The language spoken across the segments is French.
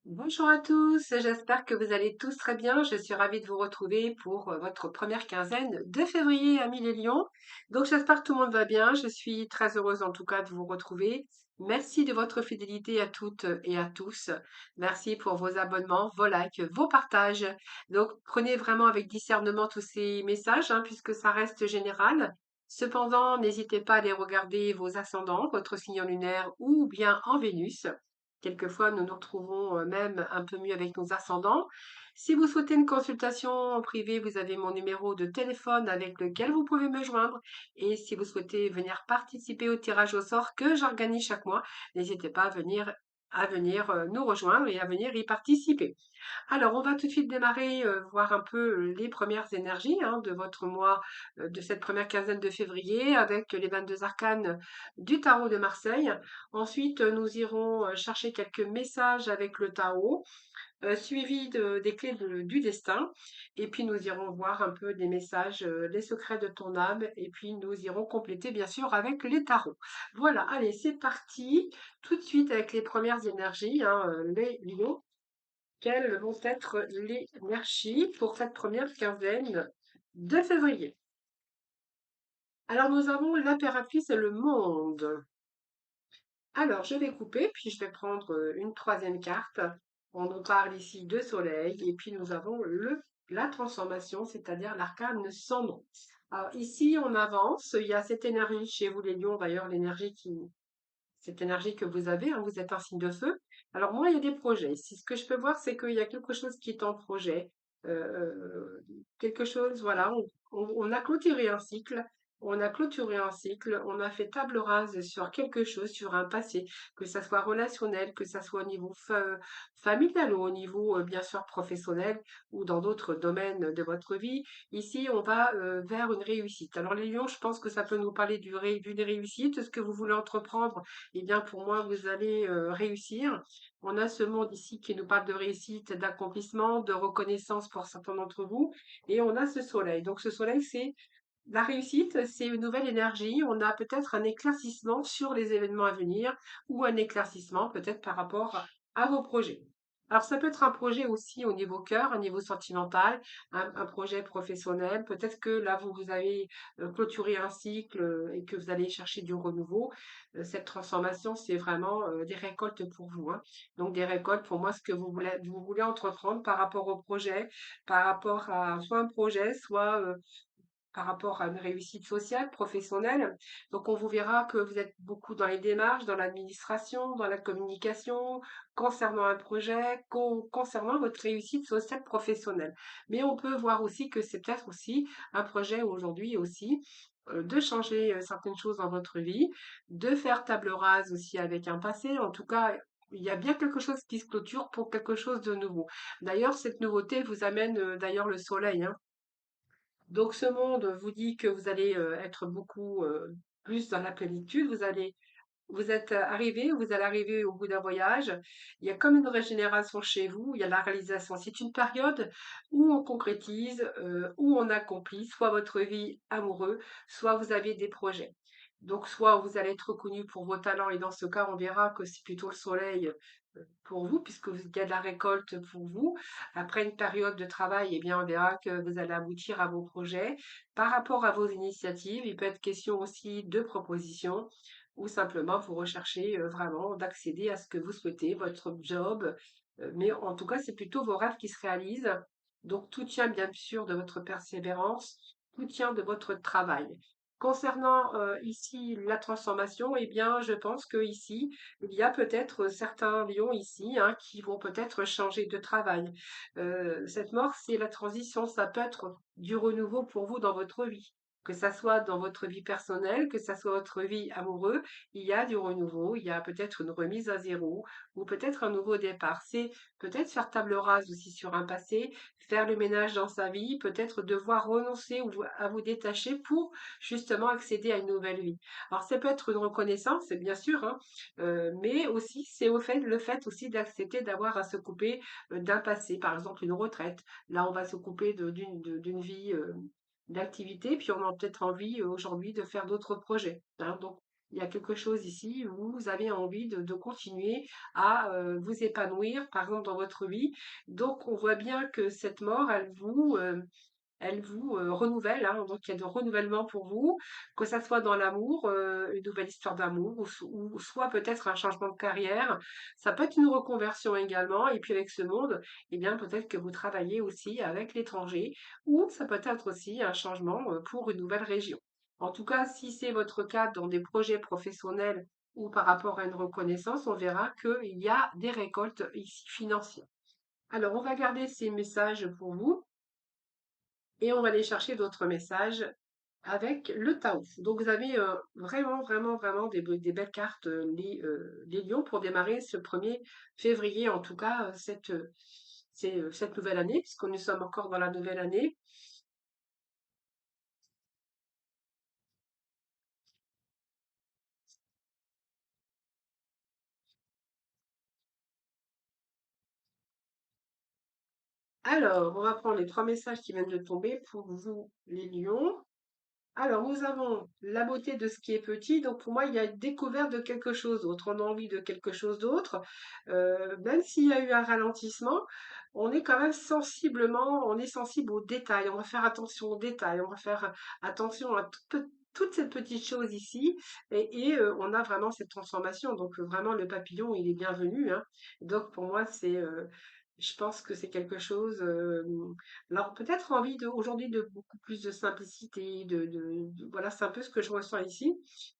Bonjour à tous, j'espère que vous allez tous très bien. Je suis ravie de vous retrouver pour votre première quinzaine de février à Mille et Lyon. Donc j'espère que tout le monde va bien. Je suis très heureuse en tout cas de vous retrouver. Merci de votre fidélité à toutes et à tous. Merci pour vos abonnements, vos likes, vos partages. Donc prenez vraiment avec discernement tous ces messages, hein, puisque ça reste général. Cependant, n'hésitez pas à aller regarder vos ascendants, votre signe lunaire ou bien en Vénus. Quelquefois, nous nous retrouvons même un peu mieux avec nos ascendants. Si vous souhaitez une consultation en privé, vous avez mon numéro de téléphone avec lequel vous pouvez me joindre. Et si vous souhaitez venir participer au tirage au sort que j'organise chaque mois, n'hésitez pas à venir nous rejoindre et à venir y participer. Alors, on va tout de suite démarrer, voir un peu les premières énergies, hein, de votre mois, de cette première quinzaine de février avec les 22 arcanes du tarot de Marseille. Ensuite, nous irons chercher quelques messages avec le tarot, suivis des clés du destin. Et puis, nous irons voir un peu des messages, les secrets de ton âme. Et puis, nous irons compléter, bien sûr, avec les tarots. Voilà, allez, c'est parti. Tout de suite avec les premières énergies, hein, les lions. Quelles vont être les énergies pour cette première quinzaine de février? Alors, nous avons l'impératrice et le monde. Alors, je vais couper, puis je vais prendre une troisième carte. On nous parle ici de soleil, et puis nous avons la transformation, c'est-à-dire l'arcane sans nom. Alors, ici, on avance. Il y a cette énergie chez vous, les lions, d'ailleurs, cette énergie que vous avez, hein, vous êtes un signe de feu. Alors moi, il y a des projets. Si ce que je peux voir, c'est qu'il y a quelque chose qui est en projet. Quelque chose, voilà, on a clôturé un cycle. On a clôturé un cycle, on a fait table rase sur quelque chose, sur un passé, que ça soit relationnel, que ça soit au niveau familial ou au niveau, bien sûr, professionnel ou dans d'autres domaines de votre vie. Ici, on va vers une réussite. Alors les lions, je pense que ça peut nous parler d'une réussite, ce que vous voulez entreprendre eh bien, pour moi, vous allez réussir. On a ce monde ici qui nous parle de réussite, d'accomplissement, de reconnaissance pour certains d'entre vous. Et on a ce soleil. Donc, ce soleil, c'est la réussite, c'est une nouvelle énergie. On a peut-être un éclaircissement sur les événements à venir ou un éclaircissement peut-être par rapport à vos projets. Alors, ça peut être un projet aussi au niveau cœur, au niveau sentimental, un projet professionnel. Peut-être que là, vous avez clôturé un cycle et que vous allez chercher du renouveau. Cette transformation, c'est vraiment des récoltes pour vous, hein. Donc, des récoltes pour moi, ce que vous voulez entreprendre par rapport au projet, par rapport à soit un projet, soit par rapport à une réussite sociale, professionnelle. Donc, on vous verra que vous êtes beaucoup dans les démarches, dans l'administration, dans la communication, concernant un projet, concernant votre réussite sociale professionnelle. Mais on peut voir aussi que c'est peut-être aussi un projet aujourd'hui aussi de changer certaines choses dans votre vie, de faire table rase aussi avec un passé. En tout cas, il y a bien quelque chose qui se clôture pour quelque chose de nouveau. D'ailleurs, cette nouveauté vous amène d'ailleurs le soleil, hein. Donc ce monde vous dit que vous allez être beaucoup plus dans la plénitude. Vous allez arriver au bout d'un voyage. Il y a comme une régénération chez vous. Il y a la réalisation. C'est une période où on concrétise, où on accomplit soit votre vie amoureuse, soit vous avez des projets. Donc soit vous allez être reconnu pour vos talents et dans ce cas on verra que c'est plutôt le soleil pour vous puisqu'il y a de la récolte pour vous. Après une période de travail, eh bien on verra que vous allez aboutir à vos projets. Par rapport à vos initiatives, il peut être question aussi de propositions ou simplement vous recherchez vraiment d'accéder à ce que vous souhaitez, votre job. Mais en tout cas, c'est plutôt vos rêves qui se réalisent. Donc tout tient bien sûr de votre persévérance, tout tient de votre travail. Concernant ici la transformation, eh bien, je pense que ici, il y a peut-être certains lions ici, hein, qui vont peut-être changer de travail. Cette mort, c'est la transition, ça peut être du renouveau pour vous dans votre vie. Que ça soit dans votre vie personnelle, que ça soit votre vie amoureuse, il y a du renouveau, il y a peut-être une remise à zéro ou peut-être un nouveau départ. C'est peut-être faire table rase aussi sur un passé, faire le ménage dans sa vie, peut-être devoir renoncer ou à vous détacher pour justement accéder à une nouvelle vie. Alors ça peut être une reconnaissance, bien sûr, hein, mais aussi c'est le fait aussi d'accepter d'avoir à se couper d'un passé, par exemple une retraite. Là, on va se couper d'une vie d'activité, puis on a peut-être envie aujourd'hui de faire d'autres projets, hein. Donc Il y a quelque chose ici où vous avez envie de continuer à vous épanouir, par exemple, dans votre vie. Donc, on voit bien que cette mort, elle vous renouvelle, hein, donc il y a de renouvellement pour vous, que ça soit dans l'amour, une nouvelle histoire d'amour, ou soit peut-être un changement de carrière. Ça peut être une reconversion également, et puis avec ce monde, eh bien peut-être que vous travaillez aussi avec l'étranger, ou ça peut être aussi un changement pour une nouvelle région. En tout cas, si c'est votre cas dans des projets professionnels ou par rapport à une reconnaissance, on verra qu'il y a des récoltes ici financières. Alors, on va garder ces messages pour vous et on va aller chercher d'autres messages avec le Tao. Donc vous avez vraiment, vraiment, vraiment des belles cartes, les lions, pour démarrer ce 1er février, en tout cas, cette nouvelle année, puisque nous sommes encore dans la nouvelle année. Alors, on va prendre les 3 messages qui viennent de tomber pour vous, les lions. Alors, nous avons la beauté de ce qui est petit. Donc, pour moi, il y a une découverte de quelque chose d'autre. On a envie de quelque chose d'autre. Même s'il y a eu un ralentissement, on est quand même on est sensible aux détails. On va faire attention aux détails. On va faire attention à toutes ces petites choses ici. Et on a vraiment cette transformation. Donc, vraiment, le papillon, il est bienvenu, hein. Donc, pour moi, je pense que c'est quelque chose. Alors peut-être envie aujourd'hui de beaucoup plus de simplicité, voilà, c'est un peu ce que je ressens ici.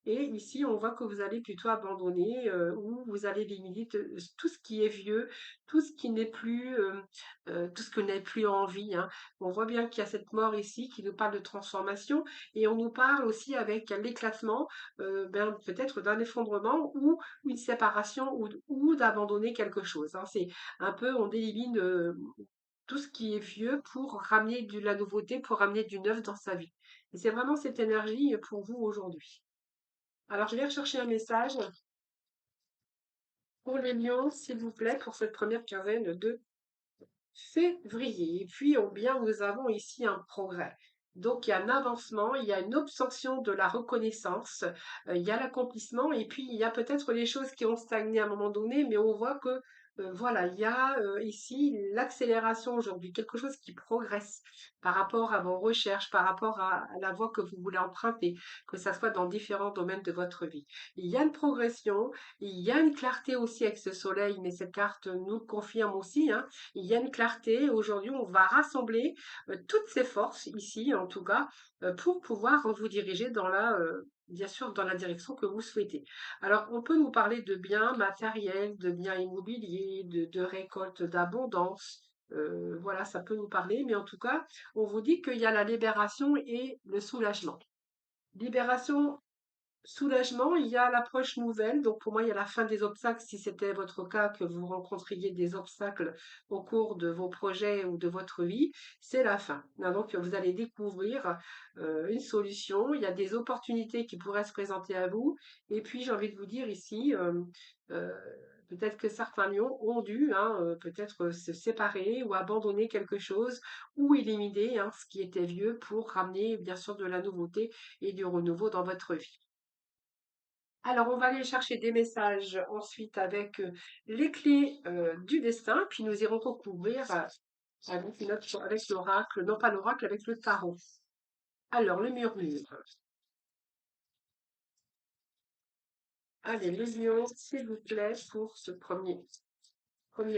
Et ici, on voit que vous allez plutôt abandonner, ou vous allez éliminer tout ce qui est vieux, tout ce qui n'est plus, tout ce que vous n'avez plus envie, hein. On voit bien qu'il y a cette mort ici qui nous parle de transformation, et on nous parle aussi avec l'éclatement, ben, peut-être d'un effondrement ou une séparation, ou d'abandonner quelque chose, hein. C'est un peu, on élimine tout ce qui est vieux pour ramener de la nouveauté, pour ramener du neuf dans sa vie. Et c'est vraiment cette énergie pour vous aujourd'hui. Alors, je vais rechercher un message pour les lions, s'il vous plaît, pour cette première quinzaine de février. Et puis, bien, nous avons ici un progrès. Donc, il y a un avancement, il y a une obtention de la reconnaissance, il y a l'accomplissement, et puis il y a peut-être les choses qui ont stagné à un moment donné, mais on voit que voilà, il y a ici l'accélération aujourd'hui, quelque chose qui progresse par rapport à vos recherches, par rapport à la voie que vous voulez emprunter, que ça soit dans différents domaines de votre vie. Il y a une progression, il y a une clarté aussi avec ce soleil, mais cette carte nous le confirme aussi, hein. Il y a une clarté. Aujourd'hui, on va rassembler toutes ces forces ici, en tout cas, pour pouvoir vous diriger bien sûr, dans la direction que vous souhaitez. Alors, on peut nous parler de biens matériels, de biens immobiliers, de récoltes d'abondance. Voilà, ça peut nous parler, mais en tout cas, on vous dit qu'il y a la libération et le soulagement. Libération, soulagement, il y a l'approche nouvelle. Donc pour moi, il y a la fin des obstacles, si c'était votre cas, que vous rencontriez des obstacles au cours de vos projets ou de votre vie, c'est la fin. Ah, donc vous allez découvrir une solution. Il y a des opportunités qui pourraient se présenter à vous. Et puis j'ai envie de vous dire ici, euh, peut-être que certains lions ont dû, hein, peut-être se séparer ou abandonner quelque chose, ou éliminer, hein, ce qui était vieux, pour ramener bien sûr de la nouveauté et du renouveau dans votre vie. Alors, on va aller chercher des messages ensuite avec les clés du destin, puis nous irons recouvrir avec l'oracle, non pas l'oracle, avec le tarot. Alors, le murmure. Allez, le lion, s'il vous plaît, pour ce premier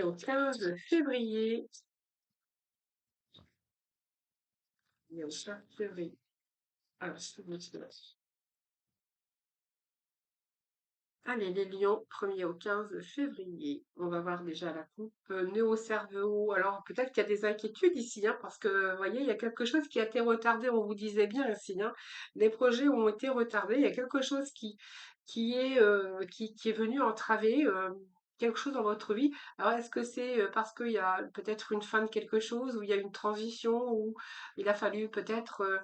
au 15 février. Et au 15 février. Alors, s'il vous plaît. Allez, les lions, 1er au 15 février. On va voir déjà la coupe. Néo-cerveau. Alors, peut-être qu'il y a des inquiétudes ici, hein, parce que, vous voyez, il y a quelque chose qui a été retardé. On vous disait bien ici, hein. Les projets ont été retardés. Il y a quelque chose qui est venu entraver quelque chose dans votre vie. Alors, est-ce que c'est parce qu'il y a peut-être une fin de quelque chose, ou il y a une transition, ou il a fallu peut-être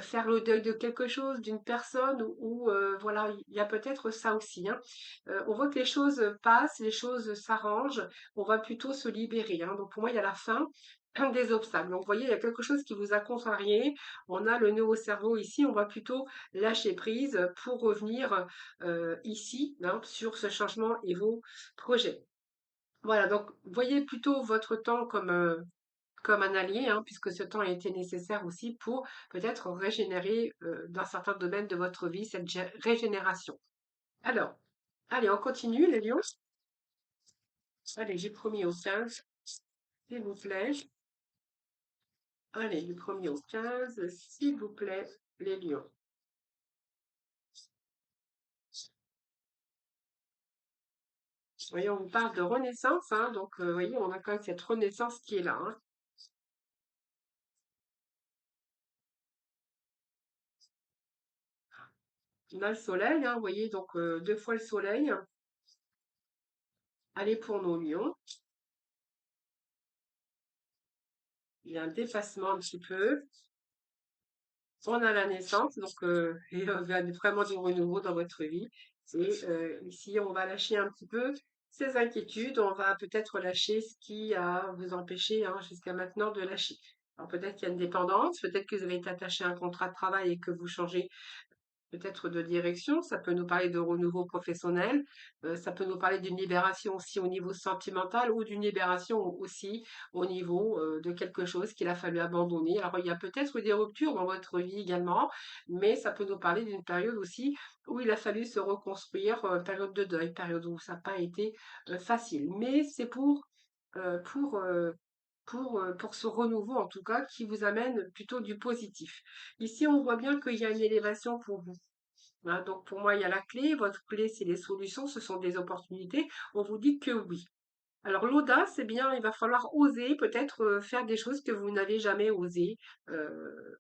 faire le deuil de quelque chose, d'une personne, ou voilà, il y a peut-être ça aussi, hein. On voit que les choses passent, les choses s'arrangent, on va plutôt se libérer, hein. Donc pour moi, il y a la fin. des obstacles. Donc, vous voyez, il y a quelque chose qui vous a contrarié. On a le nœud au cerveau ici. On va plutôt lâcher prise pour revenir ici, hein, sur ce changement et vos projets. Voilà, donc voyez plutôt votre temps comme un allié, hein, puisque ce temps a été nécessaire aussi pour peut-être régénérer dans certains domaines de votre vie, cette régénération. Alors, allez, on continue, les lions. Allez, j'ai promis au 15, s'il vous plaît. Allez, du premier au 15, s'il vous plaît, les lions. Vous voyez, on parle de renaissance, hein, donc vous voyez, on a quand même cette renaissance qui est là, hein. On a le soleil, hein, vous voyez, donc deux fois le soleil. Allez pour nos lions. Il y a un dépassement un petit peu. On a la naissance, donc il y a vraiment du renouveau dans votre vie. Et ici, on va lâcher un petit peu ces inquiétudes. On va peut-être lâcher ce qui a vous empêché, hein, jusqu'à maintenant de lâcher. Alors peut-être qu'il y a une dépendance, peut-être que vous avez été attaché à un contrat de travail et que vous changez peut-être de direction, ça peut nous parler de renouveau professionnel, ça peut nous parler d'une libération aussi au niveau sentimental ou d'une libération aussi au niveau de quelque chose qu'il a fallu abandonner. Alors il y a peut-être des ruptures dans votre vie également, mais ça peut nous parler d'une période aussi où il a fallu se reconstruire, période de deuil, période où ça n'a pas été facile. Mais c'est euh, pour, euh, pour ce renouveau en tout cas qui vous amène plutôt du positif. Ici, on voit bien qu'il y a une élévation pour vous. Hein, donc pour moi, il y a la clé. Votre clé, c'est les solutions, ce sont des opportunités. On vous dit que oui. Alors l'audace, eh bien, il va falloir oser peut-être faire des choses que vous n'avez jamais osé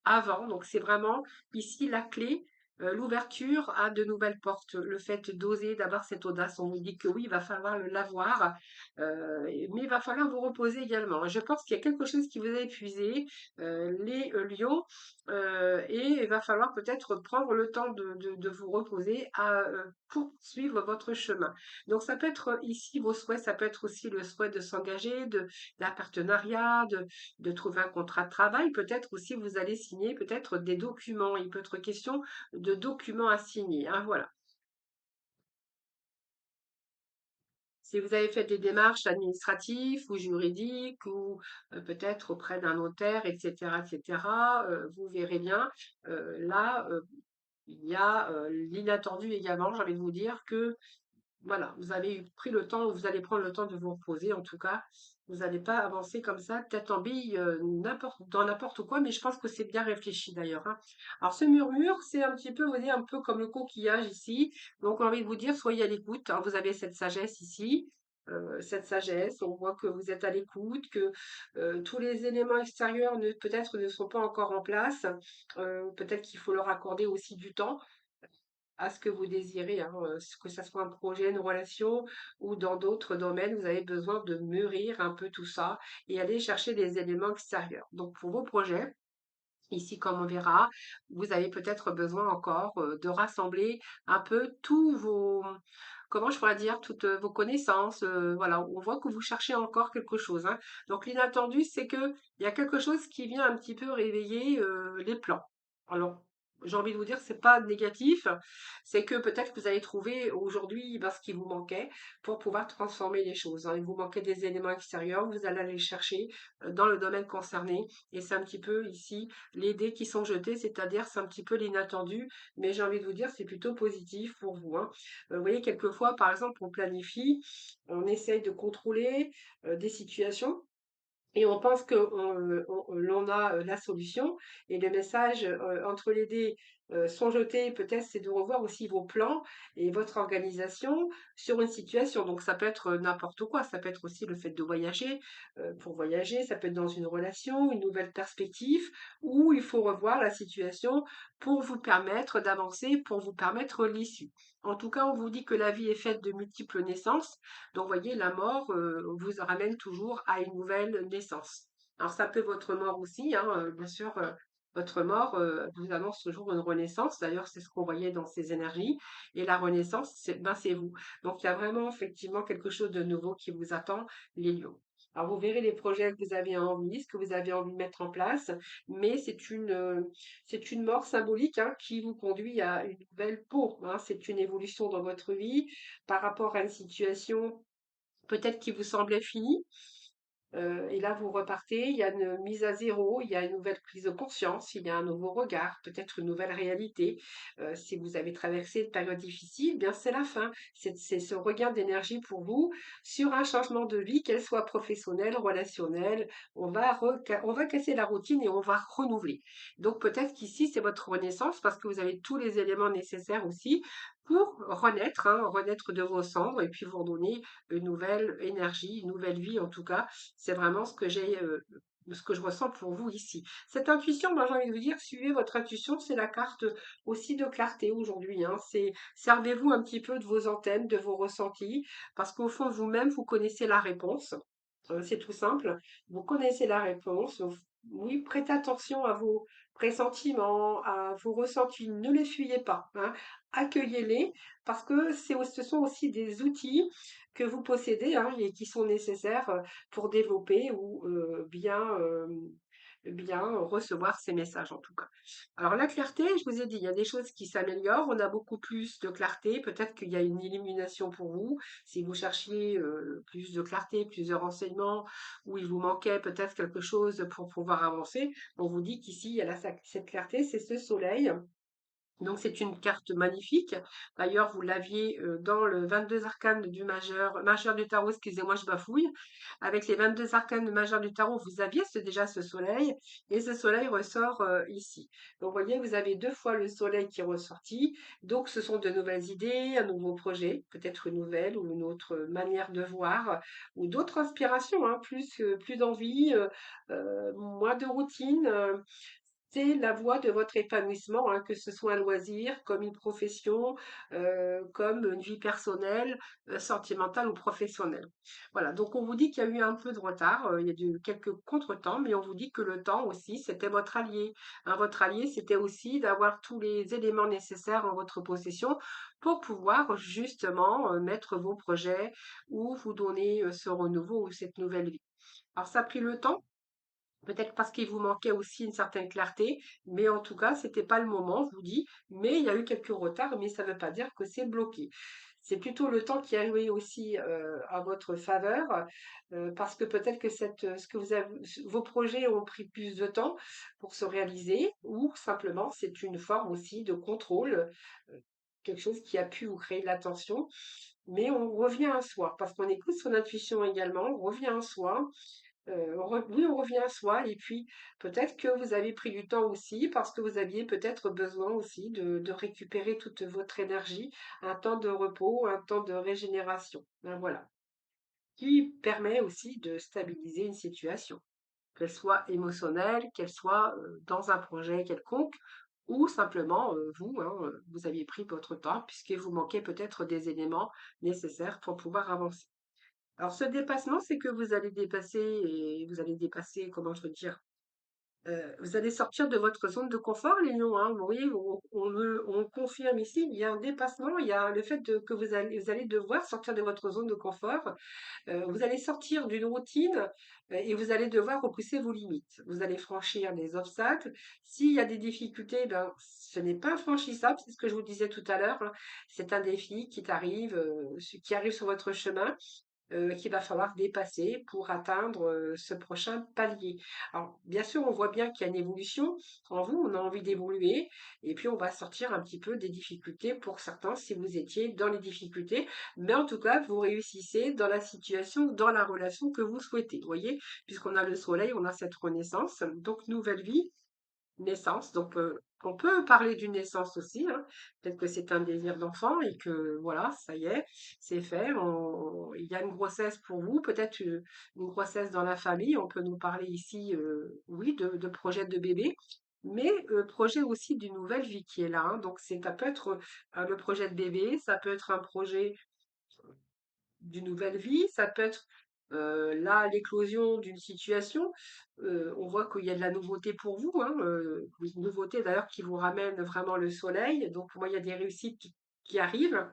avant. Donc c'est vraiment ici la clé, l'ouverture à de nouvelles portes. Le fait d'oser, d'avoir cette audace, on vous dit que oui, il va falloir l'avoir, mais il va falloir vous reposer également. Je pense qu'il y a quelque chose qui vous a épuisé, les lions, et il va falloir peut-être prendre le temps de vous reposer pour suivre votre chemin. Donc ça peut être ici vos souhaits, ça peut être aussi le souhait de s'engager, d'un partenariat, de trouver un contrat de travail. Peut-être aussi vous allez signer peut-être des documents. Il peut être question de documents à signer, hein, voilà. Si vous avez fait des démarches administratives ou juridiques ou peut-être auprès d'un notaire, etc., vous verrez bien. Là, il y a l'inattendu également. J'ai envie de vous dire que voilà, vous avez pris le temps, vous allez prendre le temps de vous reposer. En tout cas, vous n'allez pas avancer comme ça, tête en bille, dans n'importe quoi, mais je pense que c'est bien réfléchi d'ailleurs, hein. Alors, ce murmure, c'est un petit peu, vous voyez, un peu comme le coquillage ici. Donc, on a envie de vous dire, soyez à l'écoute, hein. Vous avez cette sagesse ici. Cette sagesse, on voit que vous êtes à l'écoute, que tous les éléments extérieurs peut-être ne sont pas encore en place. Peut-être qu'il faut leur accorder aussi du temps à ce que vous désirez, hein, que ça soit un projet, une relation ou dans d'autres domaines, vous avez besoin de mûrir un peu tout ça et aller chercher des éléments extérieurs. Donc pour vos projets, ici comme on verra, vous avez peut-être besoin encore de rassembler un peu tous vos, comment je pourrais dire, toutes vos connaissances. Voilà, on voit que vous cherchez encore quelque chose, hein. Donc l'inattendu, c'est que il y a quelque chose qui vient un petit peu réveiller les plans. Alors, j'ai envie de vous dire, c'est pas négatif, c'est que peut-être que vous allez trouver aujourd'hui ce qui vous manquait pour pouvoir transformer les choses, hein. Il vous manquait des éléments extérieurs, vous allez aller les chercher dans le domaine concerné, et c'est un petit peu ici les dés qui sont jetés, c'est-à-dire c'est un petit peu l'inattendu, mais j'ai envie de vous dire, c'est plutôt positif pour vous, hein. Vous voyez, quelquefois, par exemple, on planifie, on essaye de contrôler des situations et on pense que l'on a la solution et le message entre les dés sont jetés, peut-être c'est de revoir aussi vos plans et votre organisation sur une situation. Donc ça peut être n'importe quoi, ça peut être aussi le fait de voyager, pour voyager, ça peut être dans une relation, une nouvelle perspective, où il faut revoir la situation pour vous permettre d'avancer, pour vous permettre l'issue. En tout cas, on vous dit que la vie est faite de multiples naissances, donc, vous voyez, la mort vous ramène toujours à une nouvelle naissance. Alors, ça peut être votre mort aussi, hein, bien sûr. votre mort vous annonce toujours une renaissance. D'ailleurs, c'est ce qu'on voyait dans ces énergies. Et la renaissance, c'est vous. Donc, il y a vraiment effectivement quelque chose de nouveau qui vous attend, les lions. Alors, vous verrez les projets que vous avez envie, ce que vous avez envie de mettre en place, mais c'est une mort symbolique hein, qui vous conduit à une nouvelle peau. Hein. C'est une évolution dans votre vie par rapport à une situation peut-être qui vous semblait finie. Et là, vous repartez, il y a une mise à zéro, il y a une nouvelle prise de conscience, il y a un nouveau regard, peut-être une nouvelle réalité. Si vous avez traversé une période difficile, bien c'est la fin. C'est ce regain d'énergie pour vous sur un changement de vie, qu'elle soit professionnelle, relationnelle. On va casser la routine et on va renouveler. Donc peut-être qu'ici, c'est votre renaissance parce que vous avez tous les éléments nécessaires aussi pour renaître, hein, renaître de vos cendres et puis vous redonner une nouvelle énergie, une nouvelle vie en tout cas. C'est vraiment ce que je ressens pour vous ici. Cette intuition, moi j'ai envie de vous dire, suivez votre intuition, c'est la carte aussi de clarté aujourd'hui. Hein. C'est servez-vous un petit peu de vos antennes, de vos ressentis, parce qu'au fond de vous-même, vous connaissez la réponse. C'est tout simple. Vous connaissez la réponse. Oui, prêtez attention à vos pressentiments, à vos ressentis. Ne les fuyez pas. Hein. Accueillez-les parce que ce sont aussi des outils que vous possédez hein, et qui sont nécessaires pour développer ou bien recevoir ces messages en tout cas. Alors la clarté, je vous ai dit, il y a des choses qui s'améliorent, on a beaucoup plus de clarté, peut-être qu'il y a une illumination pour vous, si vous cherchiez plus de clarté, plus de renseignements, ou il vous manquait peut-être quelque chose pour pouvoir avancer, on vous dit qu'ici, il y a cette clarté, c'est ce soleil donc c'est une carte magnifique. D'ailleurs, vous l'aviez dans le 22 arcanes du majeur du tarot, excusez-moi, je bafouille. Avec les 22 arcanes du majeur du tarot, vous aviez déjà ce soleil et ce soleil ressort ici. Donc vous voyez, vous avez deux fois le soleil qui est ressorti. Donc ce sont de nouvelles idées, un nouveau projet, peut-être une nouvelle ou une autre manière de voir ou d'autres inspirations, hein, plus d'envie, moins de routine. C'est la voie de votre épanouissement, hein, que ce soit un loisir, comme une profession, comme une vie personnelle, sentimentale ou professionnelle. Voilà, donc on vous dit qu'il y a eu un peu de retard, il y a eu quelques contretemps, mais on vous dit que le temps aussi, c'était votre allié. Hein, votre allié, c'était aussi d'avoir tous les éléments nécessaires en votre possession pour pouvoir justement mettre vos projets ou vous donner ce renouveau ou cette nouvelle vie. Alors ça a pris le temps. Peut-être parce qu'il vous manquait aussi une certaine clarté, mais en tout cas, c'était pas le moment, je vous dis. Mais il y a eu quelques retards, mais ça ne veut pas dire que c'est bloqué. C'est plutôt le temps qui a joué aussi à votre faveur, parce que peut-être que ce que vos projets ont pris plus de temps pour se réaliser, ou simplement c'est une forme aussi de contrôle, quelque chose qui a pu vous créer de l'attention. Mais on revient à soi, parce qu'on écoute son intuition également, on revient à soi, oui, on revient à soi et puis peut-être que vous avez pris du temps aussi parce que vous aviez peut-être besoin aussi de récupérer toute votre énergie, un temps de repos, un temps de régénération. Ben voilà, qui permet aussi de stabiliser une situation, qu'elle soit émotionnelle, qu'elle soit dans un projet quelconque ou simplement vous, hein, vous aviez pris votre temps puisque vous manquait peut-être des éléments nécessaires pour pouvoir avancer. Alors, ce dépassement, c'est que vous allez dépasser et vous allez dépasser, comment je veux dire, vous allez sortir de votre zone de confort, les lions, hein. Vous voyez, on confirme ici, il y a un dépassement, il y a le fait que vous allez devoir sortir de votre zone de confort. Vous allez sortir d'une routine et vous allez devoir repousser vos limites. Vous allez franchir des obstacles. S'il y a des difficultés, ben, ce n'est pas infranchissable, c'est ce que je vous disais tout à l'heure. Hein. C'est un défi qui arrive sur votre chemin qu'il va falloir dépasser pour atteindre ce prochain palier. Alors, bien sûr, on voit bien qu'il y a une évolution en vous, on a envie d'évoluer, et puis on va sortir un petit peu des difficultés pour certains si vous étiez dans les difficultés, mais en tout cas, vous réussissez dans la situation, dans la relation que vous souhaitez. Vous voyez, puisqu'on a le soleil, on a cette renaissance, donc nouvelle vie, naissance, donc on peut parler d'une naissance aussi, hein. Peut-être que c'est un désir d'enfant et que voilà, ça y est, c'est fait. Il y a une grossesse pour vous, peut-être une grossesse dans la famille. On peut nous parler ici, oui, de projet de bébé, mais projet aussi d'une nouvelle vie qui est là. Hein. Donc ça peut être le projet de bébé, ça peut être un projet d'une nouvelle vie, ça peut être là, l'éclosion d'une situation, on voit qu'il y a de la nouveauté pour vous, hein, une nouveauté d'ailleurs qui vous ramène vraiment le soleil. Donc pour moi, il y a des réussites qui arrivent.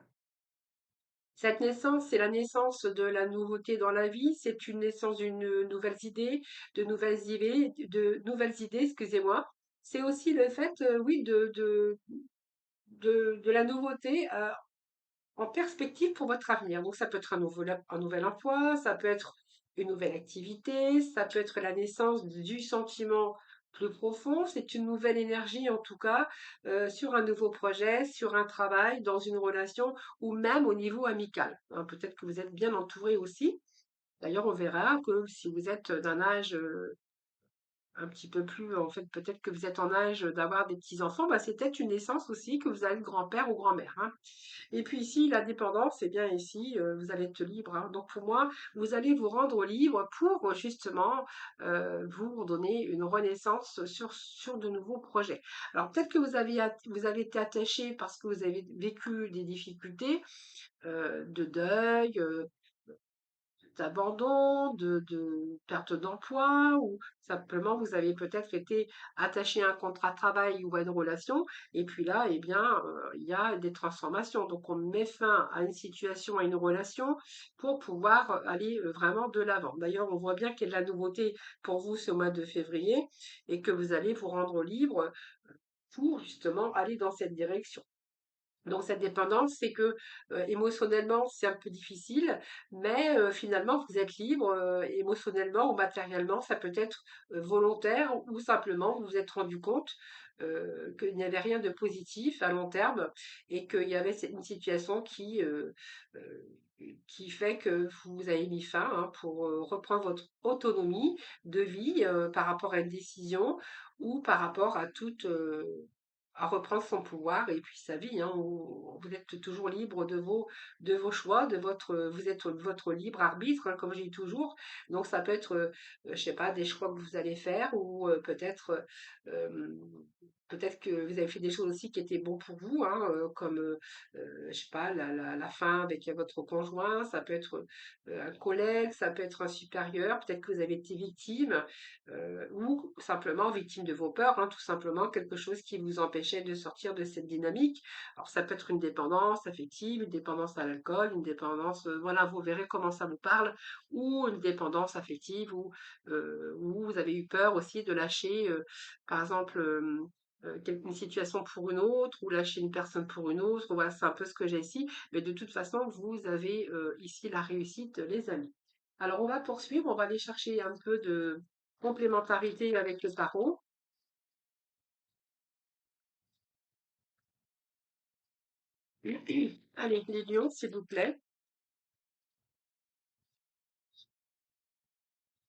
Cette naissance, c'est la naissance de la nouveauté dans la vie, c'est une naissance d'une nouvelles idées, de nouvelles idées, excusez-moi. C'est aussi le fait, oui, de la nouveauté en perspective pour votre avenir. Donc ça peut être un nouvel emploi, ça peut être une nouvelle activité, ça peut être la naissance du sentiment plus profond, c'est une nouvelle énergie en tout cas sur un nouveau projet, sur un travail, dans une relation ou même au niveau amical, hein. Peut-être que vous êtes bien entouré aussi. D'ailleurs, on verra que si vous êtes d'un âge un petit peu plus, en fait, peut-être que vous êtes en âge d'avoir des petits-enfants, bah, c'est peut-être une naissance aussi que vous allez être grand-père ou grand-mère, hein. Et puis ici, la dépendance, c'est bien ici, vous allez être libre, hein. Donc pour moi, vous allez vous rendre libre pour justement vous donner une renaissance sur de nouveaux projets. Alors peut-être que vous avez été attaché parce que vous avez vécu des difficultés de deuil, d'abandon, de perte d'emploi, ou simplement vous avez peut-être été attaché à un contrat de travail ou à une relation, et puis là, eh bien, il y a des transformations. Donc, on met fin à une situation, à une relation, pour pouvoir aller vraiment de l'avant. D'ailleurs, on voit bien qu'il y a de la nouveauté pour vous ce mois de février, et que vous allez vous rendre libre pour justement aller dans cette direction. Donc cette dépendance, c'est que émotionnellement, c'est un peu difficile, mais finalement, vous êtes libre émotionnellement ou matériellement. Ça peut être volontaire ou simplement vous vous êtes rendu compte qu'il n'y avait rien de positif à long terme et qu'il y avait une situation euh, qui fait que vous avez mis fin, hein, pour reprendre votre autonomie de vie par rapport à une décision ou par rapport à toute à reprendre son pouvoir et puis sa vie, hein. Vous êtes toujours libre de vos choix, vous êtes votre libre arbitre, hein, comme je dis toujours. Donc ça peut être, je sais pas, des choix que vous allez faire ou euh, peut-être que vous avez fait des choses aussi qui étaient bons pour vous, hein, comme, je sais pas, la fin avec votre conjoint, ça peut être un collègue, ça peut être un supérieur, peut-être que vous avez été victime ou simplement victime de vos peurs, hein, tout simplement quelque chose qui vous empêchait de sortir de cette dynamique. Alors ça peut être une dépendance affective, une dépendance à l'alcool, une dépendance, voilà, vous verrez comment ça vous parle, ou une dépendance affective où vous avez eu peur aussi de lâcher, par exemple, une situation pour une autre, ou lâcher une personne pour une autre. Voilà, c'est un peu ce que j'ai ici. Mais de toute façon, vous avez ici la réussite, les amis. Alors, on va poursuivre, on va aller chercher un peu de complémentarité avec le tarot. Allez, les lions, s'il vous plaît.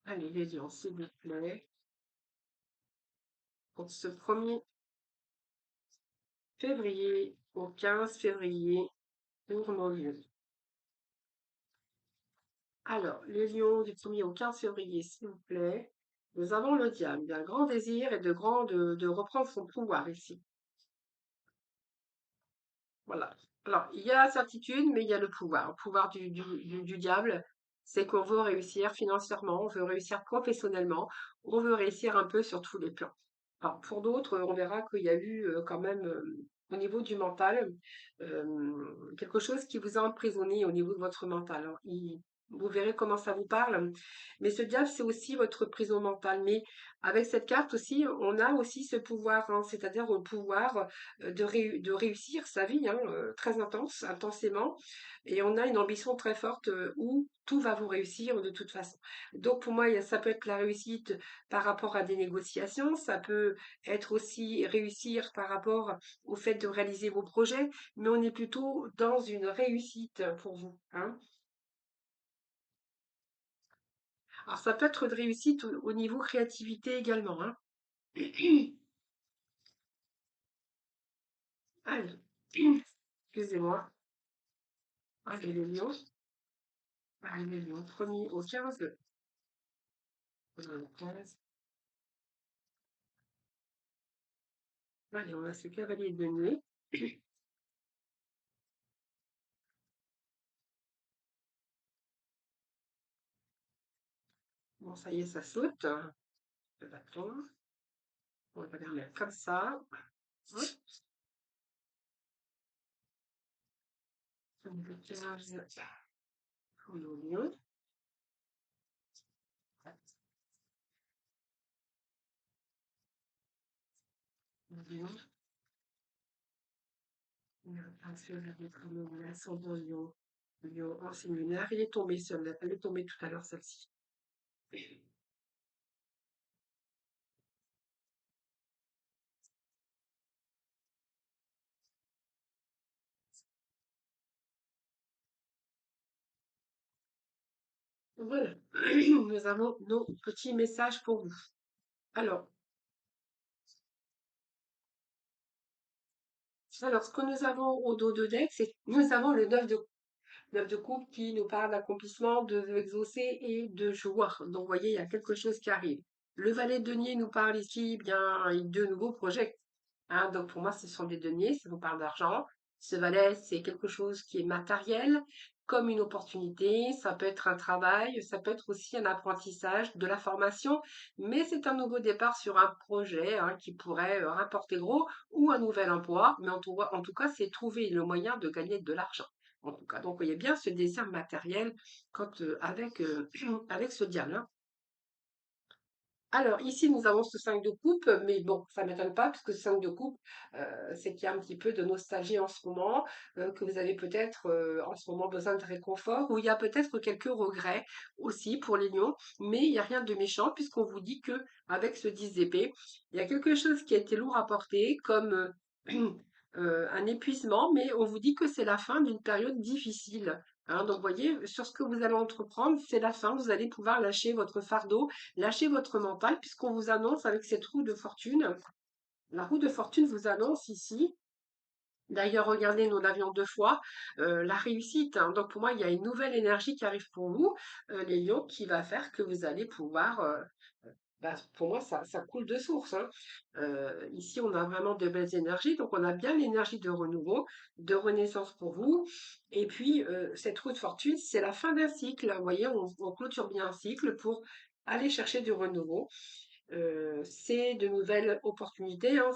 Allez, les lions, s'il vous plaît. Pour ce 1er février au 15 février, pour nos lions. Alors, les lions du 1er au 15 février, s'il vous plaît. Nous avons le diable, d'un grand désir et de reprendre son pouvoir ici. Voilà. Alors, il y a l'incertitude, mais il y a le pouvoir. Le pouvoir du diable, c'est qu'on veut réussir financièrement, on veut réussir professionnellement, on veut réussir un peu sur tous les plans. Alors, pour d'autres, on verra qu'il y a eu quand même, au niveau du mental, quelque chose qui vous a emprisonné au niveau de votre mental. Alors, vous verrez comment ça vous parle. Mais ce diable, c'est aussi votre prison mentale. Mais avec cette carte aussi, on a aussi ce pouvoir, hein, c'est-à-dire le pouvoir de réussir sa vie, hein, très intensément. Et on a une ambition très forte où tout va vous réussir de toute façon. Donc pour moi, ça peut être la réussite par rapport à des négociations, ça peut être aussi réussir par rapport au fait de réaliser vos projets, mais on est plutôt dans une réussite pour vous, hein. Alors ça peut être de réussite au niveau créativité également, hein. Allez, excusez-moi. Allez les lions. Allez les lions. Premier au 15. 15. Allez, on a ce cavalier de nuit. Bon, ça y est, ça saute. Le bâton. On va les remettre comme ça. Hop. On le 15 pour nos lions. Lion. On a passé l'ascendant lion. Lion en signe lunaire. Il est tombé seul. Elle est tombée tout à l'heure, celle-ci. Voilà. Nous avons nos petits messages pour vous. Alors, ce que nous avons au dos de deck, c'est nous avons le 9 de coupe qui nous parle d'accomplissement, de vœux exaucés et de joie. Donc, vous voyez, il y a quelque chose qui arrive. Le valet de denier nous parle ici, bien, de nouveaux projets. Hein, donc, pour moi, ce sont des deniers, ça nous parle d'argent. Ce valet, c'est quelque chose qui est matériel, comme une opportunité. Ça peut être un travail, ça peut être aussi un apprentissage, de la formation, mais c'est un nouveau départ sur un projet hein, qui pourrait rapporter gros ou un nouvel emploi. Mais en tout cas, c'est trouver le moyen de gagner de l'argent. En tout cas, donc, il y a bien ce désir matériel avec ce diable. Hein. Alors, ici, nous avons ce 5 de coupe, mais bon, ça ne m'étonne pas, puisque ce 5 de coupe, c'est qu'il y a un petit peu de nostalgie en ce moment, que vous avez peut-être en ce moment besoin de réconfort, ou il y a peut-être quelques regrets aussi pour les lions, mais il n'y a rien de méchant, puisqu'on vous dit que avec ce 10 d'épée, il y a quelque chose qui a été lourd à porter, comme un épuisement, mais on vous dit que c'est la fin d'une période difficile. Hein. Donc, vous voyez, sur ce que vous allez entreprendre, c'est la fin, vous allez pouvoir lâcher votre fardeau. Lâchez votre mental puisqu'on vous annonce avec cette roue de fortune. La roue de fortune vous annonce ici. D'ailleurs, regardez, nous l'avions deux fois, la réussite. Hein. Donc pour moi, il y a une nouvelle énergie qui arrive pour vous, les lions, qui va faire que vous allez pouvoir bah, pour moi, ça coule de source. Hein. Ici, on a vraiment de belles énergies. Donc, on a bien l'énergie de renouveau, de renaissance pour vous. Et puis, cette roue de fortune, c'est la fin d'un cycle. Vous voyez, on clôture bien un cycle pour aller chercher du renouveau. C'est de nouvelles opportunités, hein,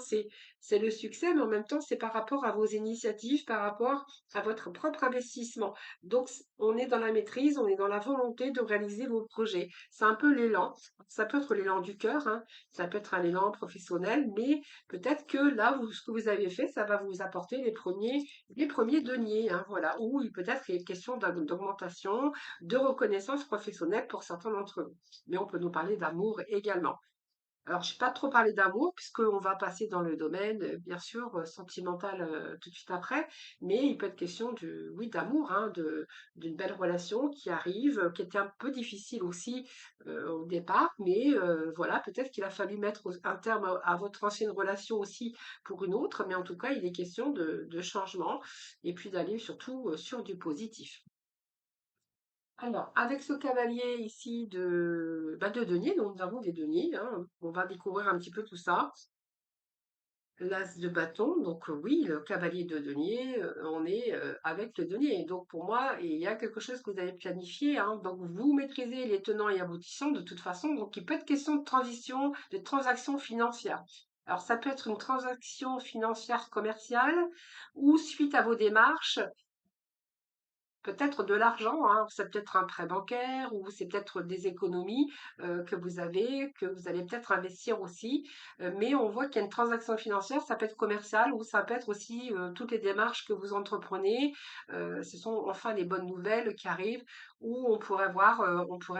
c'est le succès, mais en même temps, c'est par rapport à vos initiatives, par rapport à votre propre investissement. Donc, on est dans la maîtrise, on est dans la volonté de réaliser vos projets. C'est un peu l'élan. Ça peut être l'élan du cœur, hein, ça peut être un élan professionnel, mais peut-être que là, ce que vous avez fait, ça va vous apporter les premiers deniers, hein, voilà. Ou peut-être qu'il y a une question d'augmentation, de reconnaissance professionnelle pour certains d'entre vous. Mais on peut nous parler d'amour également. Alors, je ne vais pas trop parler d'amour, puisqu'on va passer dans le domaine, bien sûr, sentimental tout de suite après, mais il peut être question oui, d'amour, hein, d'une belle relation qui arrive, qui était un peu difficile aussi au départ, mais voilà, peut-être qu'il a fallu mettre un terme à votre ancienne relation aussi pour une autre, mais en tout cas, il est question de changement et puis d'aller surtout sur du positif. Alors, avec ce cavalier ici de denier, donc nous avons des deniers, hein, on va découvrir un petit peu tout ça. L'as de bâton, donc oui, le cavalier de denier, on est avec le denier. Donc pour moi, il y a quelque chose que vous avez planifié, hein, donc vous maîtrisez les tenants et aboutissants de toute façon, donc il peut être question de transition, de transaction financière. Alors ça peut être une transaction financière commerciale ou suite à vos démarches, peut-être de l'argent, hein, c'est peut-être un prêt bancaire ou c'est peut-être des économies que vous allez peut-être investir aussi. Mais on voit qu'il y a une transaction financière, ça peut être commercial ou ça peut être aussi toutes les démarches que vous entreprenez. Ce sont enfin les bonnes nouvelles qui arrivent où on pourrait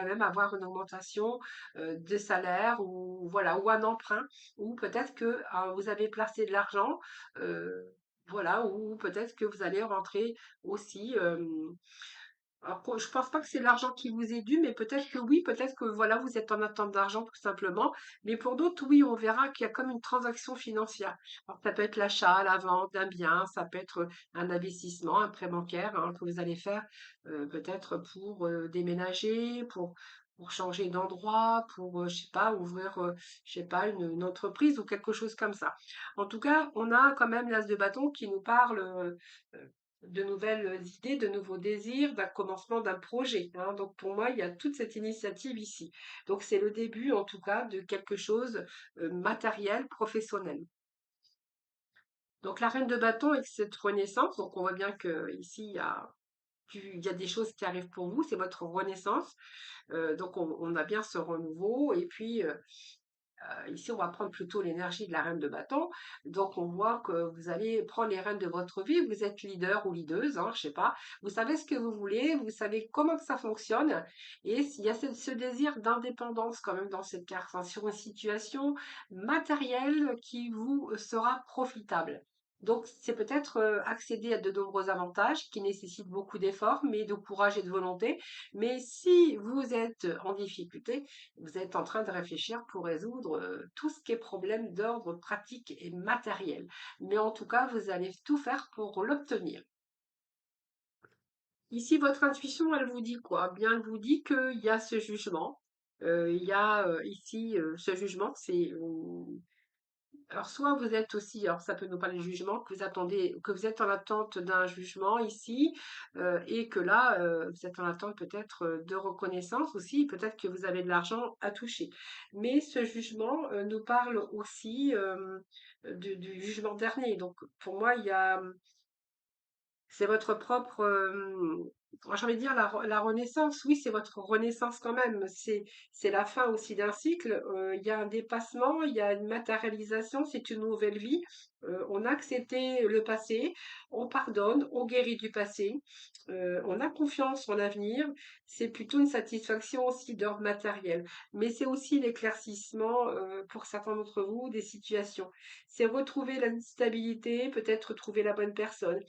même avoir une augmentation de salaire ou voilà, ou un emprunt, ou peut-être que vous avez placé de l'argent. euh, voilà, ou peut-être que vous allez rentrer aussi. Alors, je pense pas que c'est l'argent qui vous est dû, mais peut-être que oui, peut-être que voilà, vous êtes en attente d'argent tout simplement. Mais pour d'autres, oui, on verra qu'il y a comme une transaction financière. Alors, ça peut être l'achat, la vente d'un bien, ça peut être un investissement, un prêt bancaire hein, que vous allez faire peut-être pour déménager, pour changer d'endroit, pour, je sais pas, ouvrir, je sais pas, une entreprise ou quelque chose comme ça. En tout cas, on a quand même l'as de bâton qui nous parle de nouvelles idées, de nouveaux désirs, d'un commencement d'un projet, hein. Donc pour moi, il y a toute cette initiative ici. Donc c'est le début, en tout cas, de quelque chose matériel, professionnel. Donc la reine de bâton et cette renaissance, donc on voit bien que ici il y a des choses qui arrivent pour vous, c'est votre renaissance. Donc on a bien ce renouveau et puis ici, on va prendre plutôt l'énergie de la reine de bâton. Donc, on voit que vous allez prendre les rênes de votre vie. Vous êtes leader ou leaduse, hein, je sais pas. Vous savez ce que vous voulez, vous savez comment que ça fonctionne. Et il y a ce désir d'indépendance quand même dans cette carte, hein, sur une situation matérielle qui vous sera profitable. Donc, c'est peut-être accéder à de nombreux avantages qui nécessitent beaucoup d'efforts, mais de courage et de volonté. Mais si vous êtes en difficulté, vous êtes en train de réfléchir pour résoudre tout ce qui est problème d'ordre pratique et matériel. Mais en tout cas, vous allez tout faire pour l'obtenir. Ici, votre intuition, elle vous dit quoi? Bien, elle vous dit qu'il y a ce jugement. Il y a ici ce jugement, c'est alors, soit vous êtes aussi, alors ça peut nous parler de jugement, que vous attendez, que vous êtes en attente d'un jugement ici, et que là, vous êtes en attente peut-être de reconnaissance aussi, peut-être que vous avez de l'argent à toucher. Mais ce jugement nous parle aussi du jugement dernier. Donc, pour moi, il y a c'est votre propre, j'ai envie de dire la renaissance. Oui, c'est votre renaissance quand même. C'est la fin aussi d'un cycle. Il y a un dépassement, il y a une matérialisation, c'est une nouvelle vie. On a accepté le passé, on pardonne, on guérit du passé, on a confiance en l'avenir. C'est plutôt une satisfaction aussi d'ordre matériel. Mais c'est aussi l'éclaircissement, pour certains d'entre vous, des situations. C'est retrouver la stabilité, peut-être trouver la bonne personne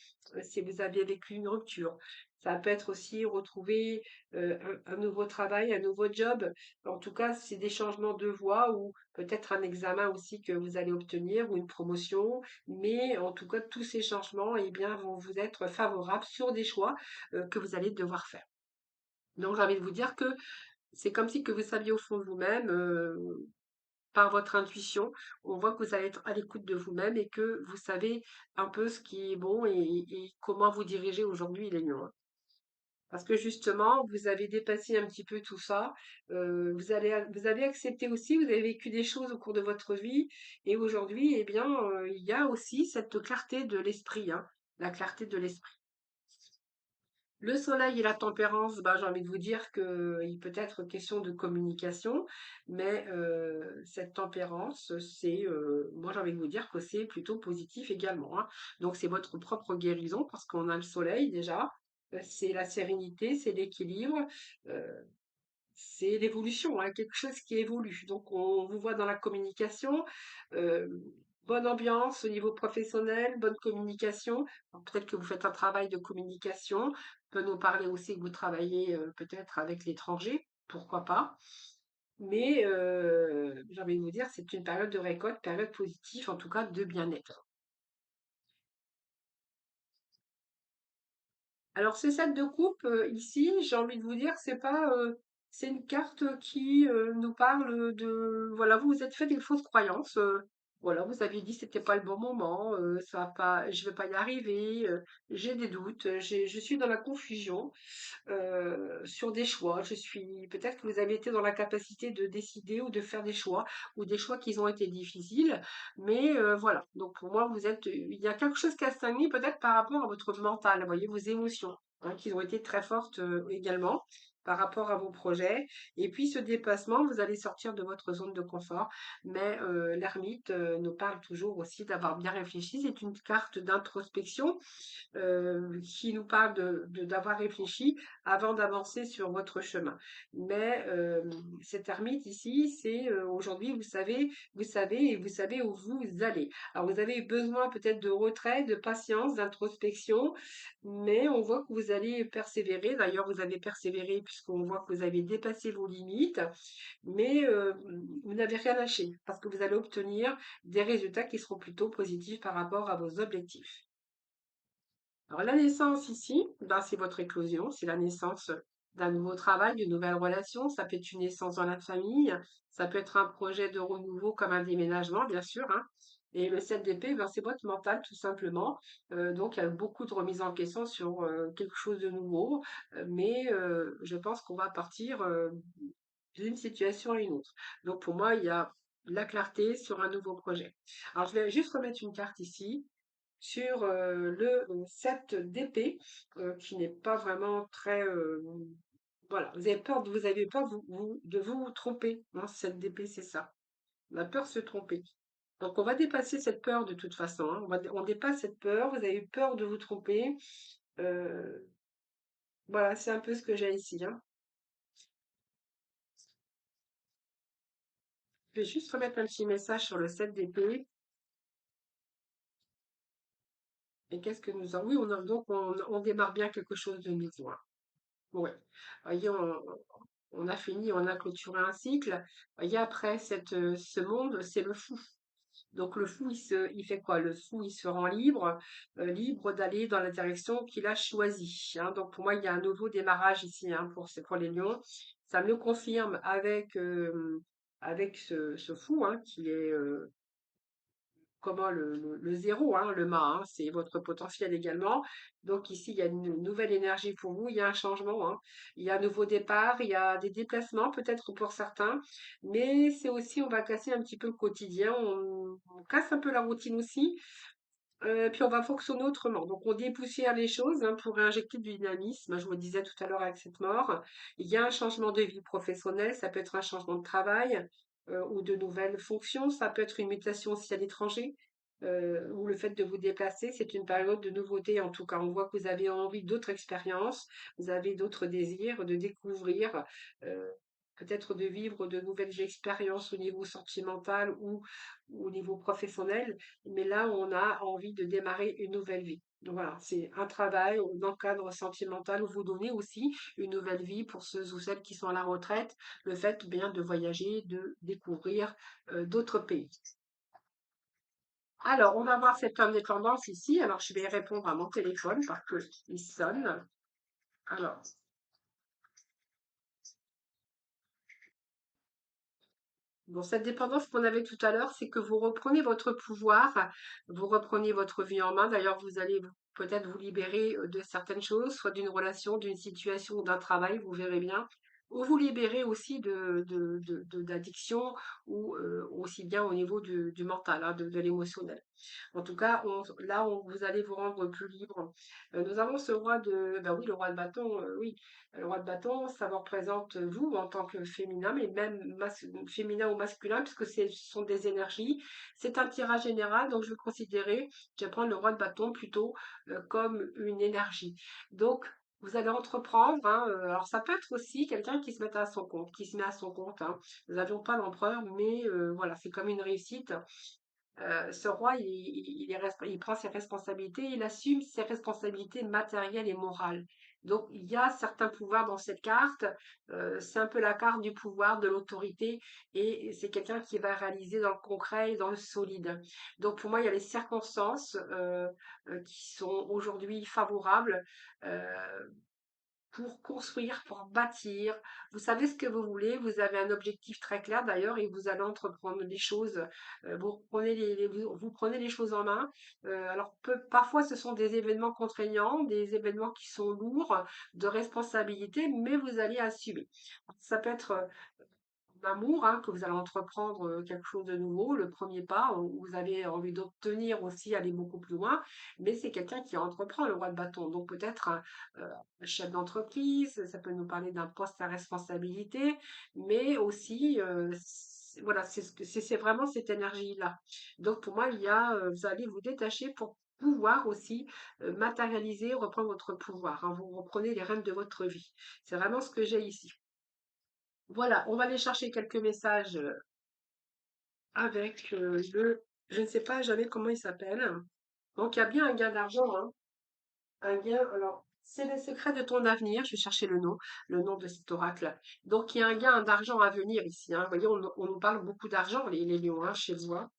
si vous aviez vécu une rupture. Ça peut être aussi retrouver un nouveau travail, un nouveau job. En tout cas, c'est des changements de voie ou peut-être un examen aussi que vous allez obtenir ou une promotion. Mais en tout cas, tous ces changements, eh bien, vont vous être favorables sur des choix que vous allez devoir faire. Donc, j'ai envie de vous dire que c'est comme si que vous saviez au fond de vous-même, par votre intuition, on voit que vous allez être à l'écoute de vous-même et que vous savez un peu ce qui est bon et comment vous diriger aujourd'hui, les lions, hein. Parce que justement, vous avez dépassé un petit peu tout ça. Vous avez accepté aussi, vous avez vécu des choses au cours de votre vie. Et aujourd'hui, eh bien, il y a aussi cette clarté de l'esprit, hein, la clarté de l'esprit. Le soleil et la tempérance, bah, j'ai envie de vous dire qu'il peut être question de communication, mais cette tempérance, moi j'ai envie de vous dire que c'est plutôt positif également, hein. Donc c'est votre propre guérison parce qu'on a le soleil déjà, c'est la sérénité, c'est l'équilibre, euh, c'est l'évolution, hein, quelque chose qui évolue. Donc, on vous voit dans la communication, euh, bonne ambiance au niveau professionnel, bonne communication. Alors, peut-être que vous faites un travail de communication. On peut nous parler aussi que vous travaillez peut-être avec l'étranger, pourquoi pas. Mais j'ai envie de vous dire, c'est une période de récolte, période positive, en tout cas de bien-être. Alors, ces 7 de coupe, ici, j'ai envie de vous dire, c'est pas, c'est une carte qui nous parle de, voilà, vous vous êtes fait des fausses croyances. Voilà, vous aviez dit que c'était pas le bon moment, ça va pas, je vais pas y arriver, j'ai des doutes, je suis dans la confusion sur des choix. Peut-être que vous avez été dans la capacité de décider ou de faire des choix, ou des choix qui ont été difficiles, mais voilà. Donc pour moi, il y a quelque chose qui a stagné peut-être par rapport à votre mental, vous voyez, vos émotions, hein, qui ont été très fortes également par rapport à vos projets. Et puis ce dépassement, vous allez sortir de votre zone de confort, mais l'ermite nous parle toujours aussi d'avoir bien réfléchi. C'est une carte d'introspection qui nous parle d'avoir réfléchi avant d'avancer sur votre chemin. Mais cet ermite ici, c'est aujourd'hui, vous savez où vous allez. Alors vous avez besoin peut-être de retrait, de patience, d'introspection, mais on voit que vous allez persévérer. D'ailleurs, vous avez persévéré puisqu'on voit que vous avez dépassé vos limites, mais vous n'avez rien lâché parce que vous allez obtenir des résultats qui seront plutôt positifs par rapport à vos objectifs. Alors la naissance ici, ben, c'est votre éclosion, c'est la naissance d'un nouveau travail, d'une nouvelle relation. Ça peut être une naissance dans la famille, ça peut être un projet de renouveau comme un déménagement, bien sûr, hein. Et le 7 d'épée, ben, c'est votre mental tout simplement. Donc il y a beaucoup de remises en question sur quelque chose de nouveau, mais je pense qu'on va partir d'une situation à une autre. Donc pour moi, il y a la clarté sur un nouveau projet. Alors je vais juste remettre une carte ici sur le 7 d'épée, qui n'est pas vraiment très... voilà, vous avez peur de vous tromper. Hein, 7 d'épée, c'est ça. La peur de se tromper. Donc on va dépasser cette peur de toute façon. Hein. On dépasse cette peur. Vous avez eu peur de vous tromper. Euh, voilà, c'est un peu ce que j'ai ici. Hein. Je vais juste remettre un petit message sur le 7 d'épée. Et qu'est-ce que nous avons? Oui, on démarre bien quelque chose de nouveau. Hein. Ouais. Voyez, on a fini, on a clôturé un cycle. Voyez, après ce monde, c'est le fou. Donc le fou, il fait quoi? Le fou, il se rend libre, libre d'aller dans la direction qu'il a choisie. Hein. Donc pour moi, il y a un nouveau démarrage ici hein, pour les lions. Ça me le confirme avec ce fou hein, qui est comment le zéro, hein, le mât, hein, c'est votre potentiel également. Donc ici, il y a une nouvelle énergie pour vous, il y a un changement, hein. Il y a un nouveau départ, il y a des déplacements peut-être pour certains, mais c'est aussi, on va casser un petit peu le quotidien, on casse un peu la routine aussi, puis on va fonctionner autrement. Donc on dépoussière les choses hein, pour réinjecter du dynamisme. Je vous le disais tout à l'heure avec cette mort. Il y a un changement de vie professionnelle, ça peut être un changement de travail ou de nouvelles fonctions, ça peut être une mutation aussi à l'étranger. Ou le fait de vous déplacer, c'est une période de nouveauté. En tout cas, on voit que vous avez envie d'autres expériences, vous avez d'autres désirs, de découvrir, euh, peut-être de vivre de nouvelles expériences au niveau sentimental ou au niveau professionnel. Mais là, on a envie de démarrer une nouvelle vie. Donc voilà, c'est un travail dans le cadre sentimental où vous donnez aussi une nouvelle vie pour ceux ou celles qui sont à la retraite, le fait bien de voyager, de découvrir d'autres pays. Alors, on va voir cette homme des tendances ici. Alors, je vais répondre à mon téléphone parce qu'il sonne. Alors, bon, cette dépendance qu'on avait tout à l'heure, c'est que vous reprenez votre pouvoir, vous reprenez votre vie en main. D'ailleurs, vous allez peut-être vous libérer de certaines choses, soit d'une relation, d'une situation ou d'un travail, vous verrez bien. Ou vous libérer aussi d'addiction ou aussi bien au niveau du mental, hein, de l'émotionnel. En tout cas, vous allez vous rendre plus libre. Nous avons ce roi ben oui, le roi de bâton, oui, le roi de bâton, ça vous représente vous en tant que féminin, mais même féminin ou masculin, puisque ce sont des énergies. C'est un tirage général, donc je vais prendre le roi de bâton plutôt comme une énergie. Donc, vous allez entreprendre, hein, alors ça peut être aussi quelqu'un qui se met à son compte, qui se met à son compte. Hein. Nous n'avions pas l'empereur, mais voilà, c'est comme une réussite. Ce roi, il prend ses responsabilités, il assume ses responsabilités matérielles et morales. Donc, il y a certains pouvoirs dans cette carte. C'est un peu la carte du pouvoir, de l'autorité, et c'est quelqu'un qui va réaliser dans le concret et dans le solide. Donc, pour moi, il y a les circonstances qui sont aujourd'hui favorables. euh, pour construire, pour bâtir. Vous savez ce que vous voulez, vous avez un objectif très clair d'ailleurs et vous allez entreprendre les choses. Vous prenez les choses en main. Alors parfois ce sont des événements contraignants, des événements qui sont lourds de responsabilité, mais vous allez assumer. Ça peut être d'amour, hein, que vous allez entreprendre quelque chose de nouveau, le premier pas, où vous avez envie d'obtenir aussi, aller beaucoup plus loin, mais c'est quelqu'un qui entreprend le roi de bâton. Donc peut-être un chef d'entreprise, ça peut nous parler d'un poste à responsabilité, mais aussi, voilà, c'est vraiment cette énergie-là. Donc pour moi, vous allez vous détacher pour pouvoir aussi matérialiser, reprendre votre pouvoir. Hein. Vous reprenez les rênes de votre vie. C'est vraiment ce que j'ai ici. Voilà, on va aller chercher quelques messages avec je ne sais pas jamais comment il s'appelle. Donc il y a bien un gain d'argent, hein. Un gain, alors c'est le secret de ton avenir. Je vais chercher le nom de cet oracle. Donc il y a un gain d'argent à venir ici. Hein. Vous voyez, on nous parle beaucoup d'argent, les lions, hein, chez vous. Hein.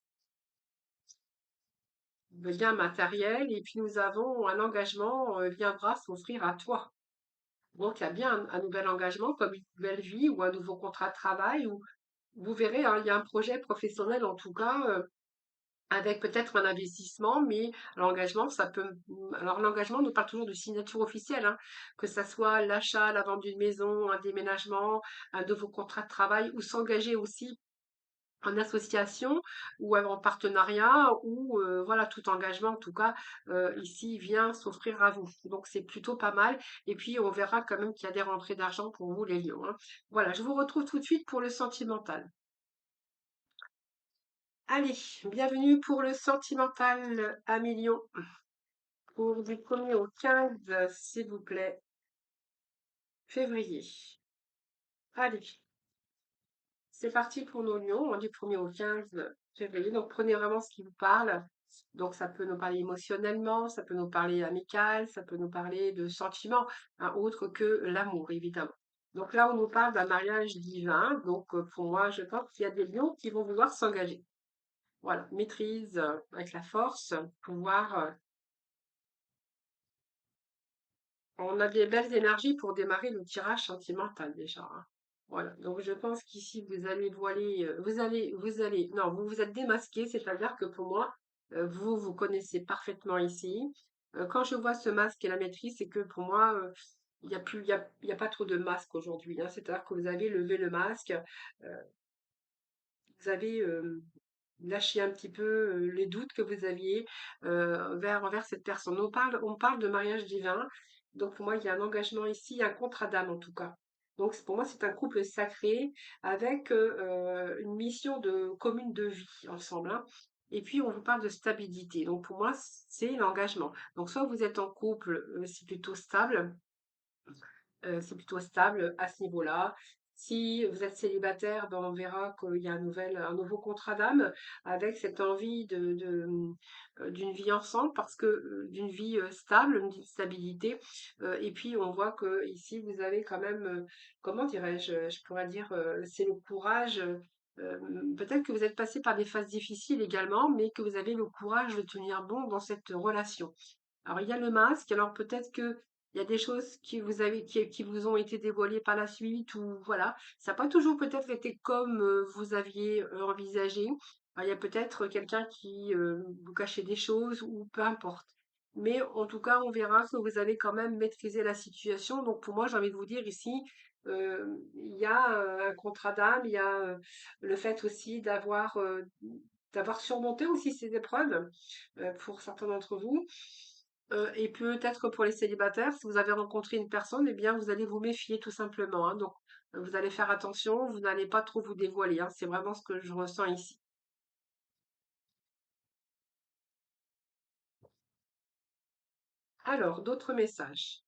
Le gain matériel, et puis nous avons un engagement viendra s'offrir à toi. Donc il y a bien un nouvel engagement, comme une nouvelle vie ou un nouveau contrat de travail, ou vous verrez, hein, il y a un projet professionnel en tout cas avec peut-être un investissement, mais l'engagement, ça peut. Alors l'engagement nous parle toujours de signature officielle, hein, que ça soit l'achat, la vente d'une maison, un déménagement, un nouveau contrat de travail, ou s'engager aussi en association ou en partenariat, ou voilà, tout engagement en tout cas ici vient s'offrir à vous. Donc c'est plutôt pas mal. Et puis on verra quand même qu'il y a des rentrées d'argent pour vous les lions, hein. Voilà, je vous retrouve tout de suite pour le sentimental. Allez, bienvenue pour le sentimental à millions. Pour du 1er au 15, s'il vous plaît, février. Allez, c'est parti pour nos lions, hein, du 1er au 15 février. Donc prenez vraiment ce qui vous parle. Donc ça peut nous parler émotionnellement, ça peut nous parler amical, ça peut nous parler de sentiments, hein, autre que l'amour, évidemment. Donc là, on nous parle d'un mariage divin. Donc pour moi, je pense qu'il y a des lions qui vont vouloir s'engager. Voilà, maîtrise avec la force, pouvoir. On a des belles énergies pour démarrer le tirage sentimental déjà, hein. Voilà, donc je pense qu'ici vous allez voiler, non, vous vous êtes démasqué, c'est-à-dire que pour moi, vous vous connaissez parfaitement ici. Quand je vois ce masque et la maîtrise, c'est que pour moi, il y a plus, il y a pas trop de masque aujourd'hui, hein. C'est-à-dire que vous avez levé le masque, vous avez lâché un petit peu les doutes que vous aviez envers cette personne. On parle de mariage divin. Donc pour moi, il y a un engagement ici, un contrat d'âme en tout cas. Donc pour moi, c'est un couple sacré avec une mission de commune de vie ensemble, hein. Et puis on vous parle de stabilité. Donc pour moi, c'est l'engagement. Donc soit vous êtes en couple, c'est plutôt stable à ce niveau-là. Si vous êtes célibataire, ben on verra qu'il y a un nouveau contrat d'âme avec cette envie d'une vie ensemble, parce que d'une vie stable, une vie de stabilité. Et puis on voit que ici vous avez quand même, comment dirais-je, je pourrais dire, c'est le courage. euh, Peut-être que vous êtes passé par des phases difficiles également, mais que vous avez le courage de tenir bon dans cette relation. Alors, il y a le masque. Alors, peut-être que il y a des choses qui vous ont été dévoilées par la suite, ou voilà. Ça n'a pas toujours peut-être été comme vous aviez envisagé. Alors, il y a peut-être quelqu'un qui vous cachait des choses, ou peu importe. Mais en tout cas, on verra que vous avez quand même maîtrisé la situation. Donc, pour moi, j'ai envie de vous dire ici, il y a un contrat d'âme, il y a le fait aussi d'avoir surmonté aussi ces épreuves pour certains d'entre vous. Et peut-être pour les célibataires, si vous avez rencontré une personne, eh bien, vous allez vous méfier tout simplement, hein. Donc, vous allez faire attention, vous n'allez pas trop vous dévoiler, hein. C'est vraiment ce que je ressens ici. Alors, d'autres messages.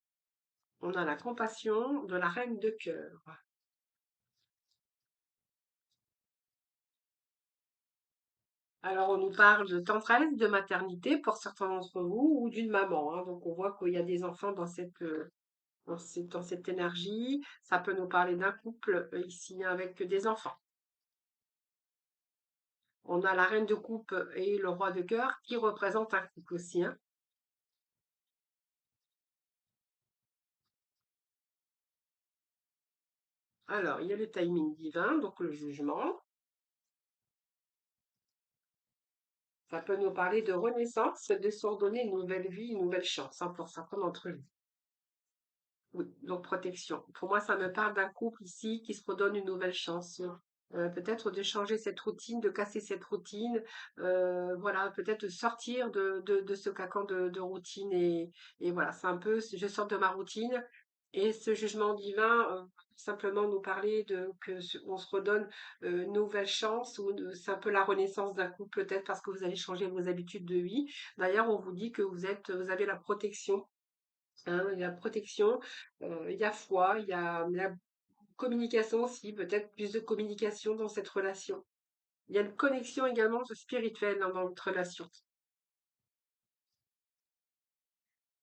On a la compassion de la reine de cœur. Alors, on nous parle de tendresse, de maternité pour certains d'entre vous, ou d'une maman, hein. Donc, on voit qu'il y a des enfants dans cette énergie. Ça peut nous parler d'un couple ici, hein, avec des enfants. On a la reine de coupe et le roi de cœur qui représentent un couple aussi, hein. Alors, il y a le timing divin, donc le jugement. Ça peut nous parler de renaissance, de se redonner une nouvelle vie, une nouvelle chance, hein, pour certains d'entre vous. Oui, donc protection. Pour moi, ça me parle d'un couple ici qui se redonne une nouvelle chance. Peut-être de changer cette routine, de casser cette routine. Voilà, peut-être de sortir de ce cacan de routine. Et voilà, c'est un peu, je sors de ma routine. Et ce jugement divin, simplement nous parler on se redonne une nouvelle chance, ou c'est un peu la renaissance d'un couple, peut-être parce que vous allez changer vos habitudes de vie. D'ailleurs, on vous dit que vous avez la protection, hein, il y a protection, il y a foi, il y a la communication aussi, peut-être plus de communication dans cette relation. Il y a une connexion également spirituelle, hein, dans votre relation.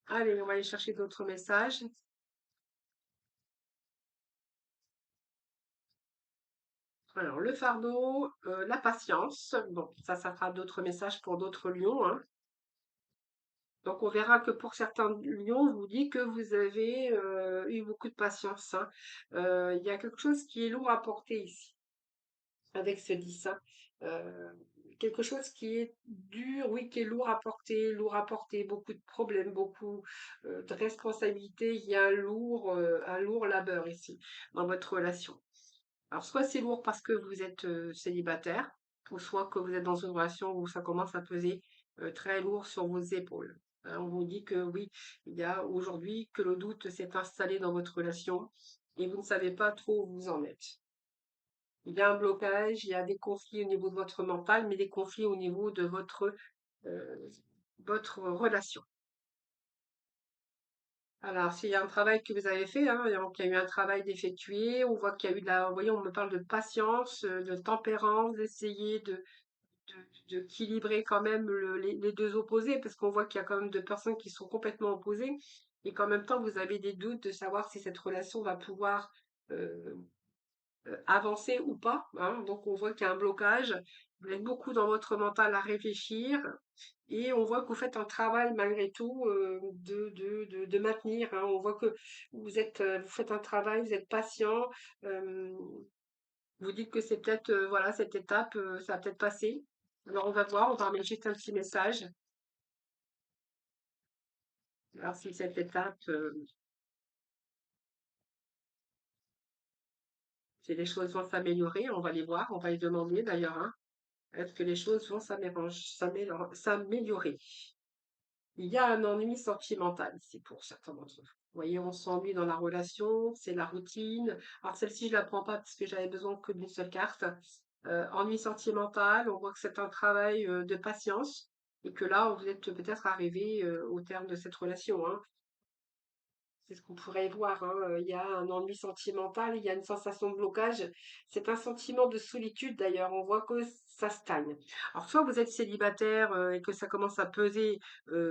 Allez, on va aller chercher d'autres messages. Alors, le fardeau, la patience. Bon, ça fera d'autres messages pour d'autres lions, hein. Donc, on verra que pour certains lions, je vous dis que vous avez eu beaucoup de patience, hein. Il y a quelque chose qui est lourd à porter ici. avec ce 10, hein. Quelque chose qui est dur, oui, qui est lourd à porter, beaucoup de problèmes, beaucoup de responsabilités. Il y a un lourd labeur ici, dans votre relation. Alors, soit c'est lourd parce que vous êtes célibataire, ou soit que vous êtes dans une relation où ça commence à peser très lourd sur vos épaules. Hein, on vous dit que oui, il y a aujourd'hui que le doute s'est installé dans votre relation et vous ne savez pas trop où vous en êtes. Il y a un blocage, il y a des conflits au niveau de votre mental, mais des conflits au niveau de euh, votre relation. Alors, s'il y a un travail que vous avez fait, hein, donc il y a eu un travail d'effectuer, on voit qu'il y a eu de la, vous voyez, on me parle de patience, de tempérance, d'essayer d'équilibrer quand même les deux opposés, parce qu'on voit qu'il y a quand même deux personnes qui sont complètement opposées, et qu'en même temps, vous avez des doutes de savoir si cette relation va pouvoir euh, avancer ou pas, hein. Donc on voit qu'il y a un blocage. Vous êtes beaucoup dans votre mental à réfléchir et on voit que vous faites un travail malgré tout de maintenir, hein. On voit que vous faites un travail, vous êtes patient. euh, vous dites que c'est peut-être, voilà, cette étape, ça va peut-être passer. Alors on va voir, on va remettre juste un petit message. Alors si cette étape, si les choses vont s'améliorer, on va les voir, on va les demander d'ailleurs, hein. Est-ce que les choses vont s'améliorer? Il y a un ennui sentimental ici pour certains d'entre vous. Vous voyez, on s'ennuie dans la relation, c'est la routine. Alors celle-ci, je la prends pas parce que j'avais besoin que d'une seule carte. Ennui sentimental, on voit que c'est un travail de patience et que là, vous êtes peut-être arrivé au terme de cette relation, hein. C'est ce qu'on pourrait voir, hein. Il y a un ennui sentimental, il y a une sensation de blocage. C'est un sentiment de solitude d'ailleurs. On voit que ça stagne. Alors, soit vous êtes célibataire et que ça commence à peser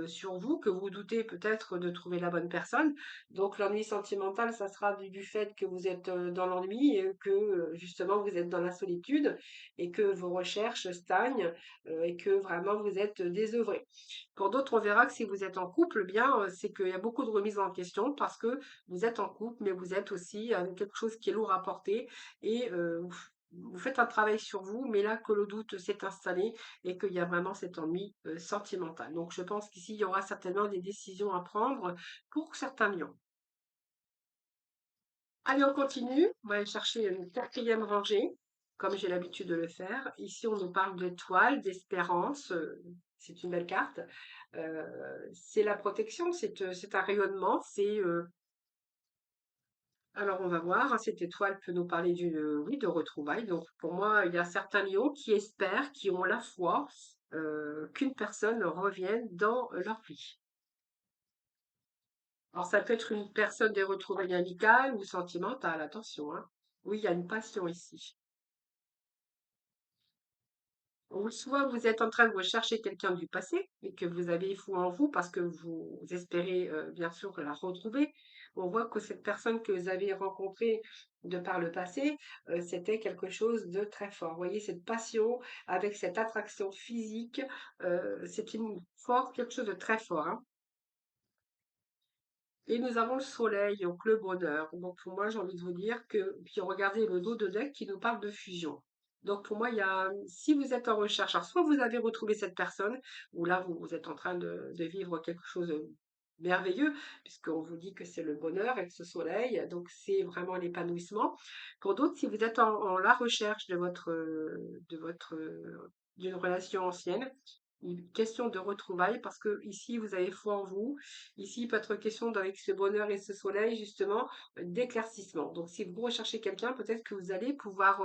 sur vous, que vous doutez peut-être de trouver la bonne personne. Donc, l'ennui sentimental, ça sera du fait que vous êtes dans l'ennui et que justement vous êtes dans la solitude et que vos recherches stagnent et que vraiment vous êtes désœuvré. Pour d'autres, on verra que si vous êtes en couple, eh bien, c'est qu'il y a beaucoup de remises en question parce que vous êtes en couple, mais vous êtes aussi avec quelque chose qui est lourd à porter et vous faites un travail sur vous, mais là que le doute s'est installé et qu'il y a vraiment cet ennui sentimental. Donc, je pense qu'ici, il y aura certainement des décisions à prendre pour certains lions. Allez, on continue. On va aller chercher une quatrième rangée, comme j'ai l'habitude de le faire. Ici, on nous parle d'étoiles, d'espérance. C'est une belle carte. C'est la protection, c'est un rayonnement. Alors, on va voir, hein, cette étoile peut nous parler oui, de retrouvailles. Donc, pour moi, il y a certains lions qui espèrent, qui ont la foi qu'une personne revienne dans leur vie. Alors, ça peut être une personne des retrouvailles amicales ou sentimentales, attention, hein. Oui, il y a une passion ici. Ou soit vous êtes en train de rechercher quelqu'un du passé et que vous avez foi en vous parce que vous espérez bien sûr la retrouver. On voit que cette personne que vous avez rencontrée de par le passé, c'était quelque chose de très fort. Vous voyez, cette passion avec cette attraction physique, c'est quelque chose de très fort, hein. Et nous avons le soleil, donc le bonheur. Donc pour moi, j'ai envie de vous dire que, puis regardez le dos de deck qui nous parle de fusion. Donc pour moi, si vous êtes en recherche, alors soit vous avez retrouvé cette personne, ou là vous êtes en train de vivre quelque chose de merveilleux, puisqu'on vous dit que c'est le bonheur avec ce soleil, donc c'est vraiment l'épanouissement. Pour d'autres, si vous êtes en la recherche d'une relation ancienne, une question de retrouvailles, parce que ici vous avez foi en vous. Ici, il peut être question avec ce bonheur et ce soleil, justement, d'éclaircissement. Donc, si vous recherchez quelqu'un, peut-être que vous allez pouvoir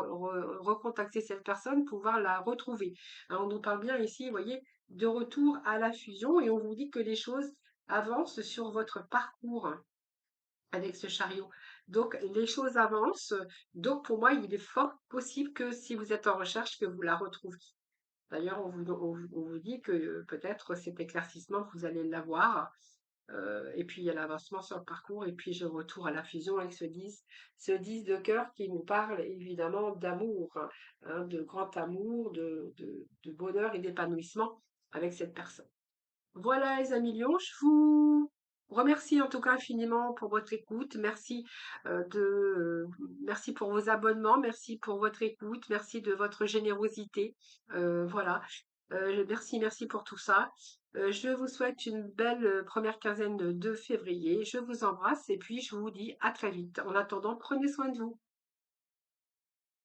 recontacter cette personne, pouvoir la retrouver. Hein, on nous parle bien ici, vous voyez, de retour à la fusion et on vous dit que les choses avancent sur votre parcours avec ce chariot. Donc, les choses avancent. Donc, pour moi, il est fort possible que si vous êtes en recherche, que vous la retrouviez. D'ailleurs, on vous dit que peut-être cet éclaircissement, vous allez l'avoir. Et puis il y a l'avancement sur le parcours, et puis je retourne à la fusion avec ce 10 de cœur qui nous parle évidemment d'amour, hein, de grand amour, de bonheur et d'épanouissement avec cette personne. Voilà les amis lions, je vous remercie en tout cas infiniment pour votre écoute. Merci, merci pour vos abonnements, merci pour votre écoute, merci de votre générosité. Voilà. Merci pour tout ça. Je vous souhaite une belle, première quinzaine de février. Je vous embrasse et puis je vous dis à très vite. En attendant, prenez soin de vous.